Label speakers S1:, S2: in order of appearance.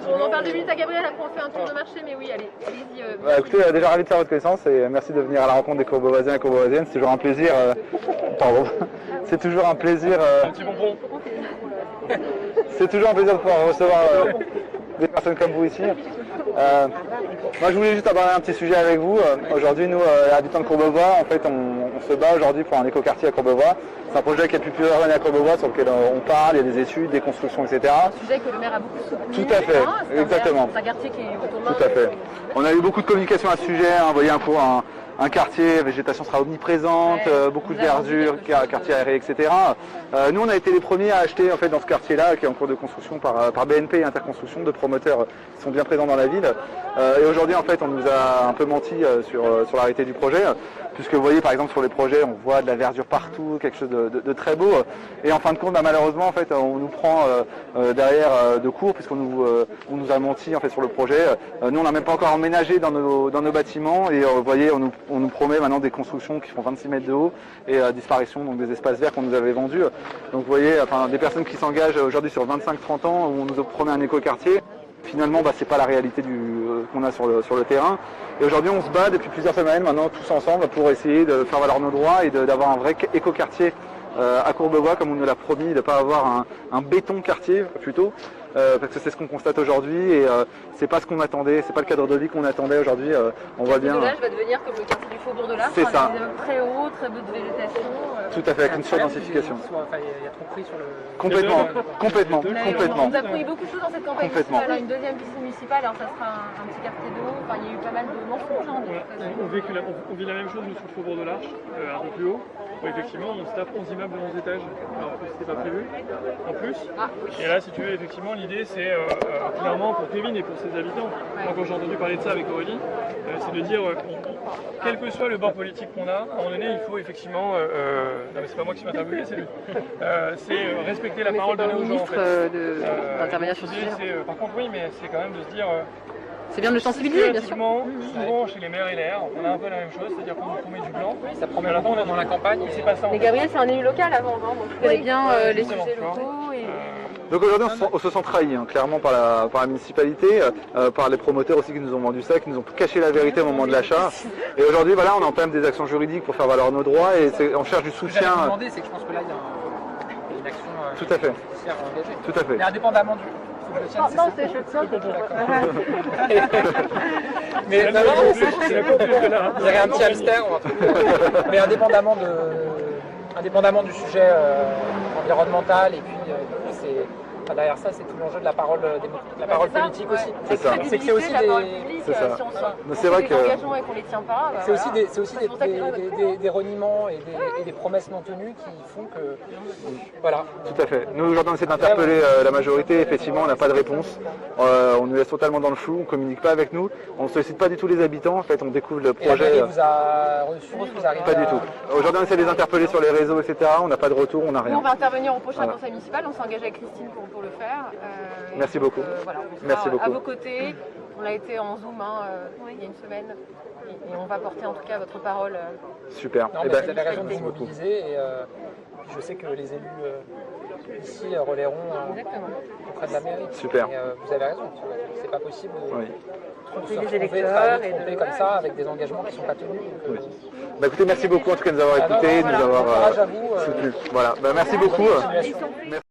S1: On en parle 2 minutes à Gabriel, après on fait un tour de marché, mais oui, allez-y.
S2: Écoutez, déjà ravi de faire votre connaissance et merci de venir à la rencontre des Courbevoisiens et Courbevoisiennes. C'est toujours un plaisir. Pardon. C'est toujours un plaisir.
S3: Un petit bonbon.
S2: C'est toujours un plaisir de pouvoir recevoir des personnes comme vous ici. Moi, je voulais juste aborder un petit sujet avec vous. Aujourd'hui, nous, habitants de Courbevoie, en fait, on se bat aujourd'hui pour un écoquartier à Courbevoie. C'est un projet qui a depuis plusieurs années à Courbevoie, sur lequel on parle, il y a des études, des constructions, etc.
S1: Un sujet que le maire a beaucoup soutenu.
S2: Tout à fait, exactement.
S1: C'est un quartier qui est autour de
S2: Tout à fait. On a eu beaucoup de communication à ce sujet. Vous voyez, un quartier, végétation sera omniprésente, beaucoup de verdure, quartier aéré, etc. Nous, on a été les premiers à acheter en fait dans ce quartier-là, qui est en cours de construction par BNP Interconstruction, de promoteurs qui sont bien présents dans la ville. Et aujourd'hui, en fait, on nous a un peu menti sur l'arrêté du projet, puisque vous voyez, par exemple, sur les projets, on voit de la verdure partout, quelque chose de très beau. Et en fin de compte, malheureusement, en fait, on nous prend derrière de court, puisqu'on nous a menti en fait sur le projet. Nous, on n'a même pas encore emménagé dans nos bâtiments, et vous voyez, on nous promet maintenant des constructions qui font 26 mètres de haut et disparition donc des espaces verts qu'on nous avait vendus. Donc vous voyez, enfin, des personnes qui s'engagent aujourd'hui sur 25-30 ans où on nous promet un écoquartier. Finalement, c'est pas la réalité qu'on a sur le terrain. Et aujourd'hui, on se bat depuis plusieurs semaines maintenant tous ensemble pour essayer de faire valoir nos droits et d'avoir un vrai écoquartier à Courbevoie, comme on nous l'a promis, de ne pas avoir un béton quartier plutôt. Parce que c'est ce qu'on constate aujourd'hui et c'est pas ce qu'on attendait, c'est pas le cadre de vie qu'on attendait aujourd'hui. On voit bien.
S1: Le village va devenir comme le quartier du Faubourg de l'Arc,
S2: c'est ça.
S1: Très haut, très peu de végétation.
S2: Tout à fait, avec une surdensification.
S4: Il y a trop pris sur le.
S2: Complètement.
S1: On a appris beaucoup de choses dans cette campagne municipale, une deuxième piscine municipale, alors ça sera un petit quartier d'eau, enfin il y a eu pas mal de mensonges.
S3: On vit la même chose nous sur le Faubourg de l'Arche, un peu plus haut, où effectivement on se tape 11 immeubles de 11 étages, alors que c'était pas prévu, en plus. Et là, si tu veux, effectivement, l'idée c'est clairement pour Kevin et pour ses habitants, moi quand j'ai entendu parler de ça avec Aurélie, c'est de dire, quel que soit le bord politique qu'on a, à un moment donné, il faut effectivement, non mais c'est pas moi qui suis interviewé, c'est lui, c'est respecter la parole donnée aux gens en fait.
S1: D'intervenir sur ce sujet.
S3: Par contre oui, mais c'est quand même de se dire...
S1: C'est bien de le sensibiliser, bien sûr.
S3: Souvent, chez les maires et les RR, on a un peu la même chose, c'est-à-dire qu'on nous promet du blanc.
S4: Ça promet longtemps, on est dans la campagne.
S3: C'est pas ça.
S1: Mais Gabriel, c'est un élu local avant, donc tu connais bien les sujets locaux.
S2: Donc aujourd'hui, on se sent trahi, clairement, par la municipalité, par les promoteurs aussi qui nous ont vendu ça, qui nous ont caché la vérité au moment de l'achat. Et aujourd'hui, voilà, on entame des actions juridiques pour faire valoir nos droits et on cherche du soutien.
S4: Ce que j'allais vous demander, c'est que je pense que là, il y a une action
S2: tout à fait.
S4: engagée.
S2: Tout à fait.
S4: Mais indépendamment du...
S1: Non, c'est je tiens, c'est
S4: Mais non, il y avait un petit hamster ou un truc. Mais indépendamment du sujet environnemental et puis derrière ça, c'est tout l'enjeu de la parole politique aussi.
S2: C'est ça.
S4: C'est que c'est aussi
S2: c'est vrai que
S1: engagements et qu'on les tient pas.
S4: C'est aussi des reniements et des promesses non tenues qui font que voilà.
S2: Tout à fait. Nous aujourd'hui on essaie d'interpeller la majorité. Effectivement, on n'a pas de réponse. On nous laisse totalement dans le flou. On communique pas avec nous. On ne sollicite pas du tout les habitants. En fait, on découvre le projet.
S4: Et la vous a reçu, vous arrivez
S2: pas du tout. Aujourd'hui, on essaie de les interpeller sur les réseaux, etc. On n'a pas de retour, on n'a rien.
S1: Nous, on va intervenir au prochain conseil municipal. On s'engage avec Christine pour le faire.
S2: Merci beaucoup.
S1: Voilà,
S2: merci beaucoup.
S1: À vos côtés. On a été en Zoom il y a une semaine. Et on va porter en tout cas votre parole.
S2: Super.
S4: Non, vous avez raison de vous mobiliser et je sais que les élus ici relaieront auprès de la mairie.
S2: Super.
S4: Et, vous avez raison, c'est pas possible de se
S1: les électeurs
S4: retrouver comme ça avec des engagements qui ne sont pas tenus. Donc,
S2: écoutez, merci beaucoup en tout cas de nous avoir écoutés, de nous avoir
S4: courage à vous,
S2: soutenus. Voilà, merci beaucoup.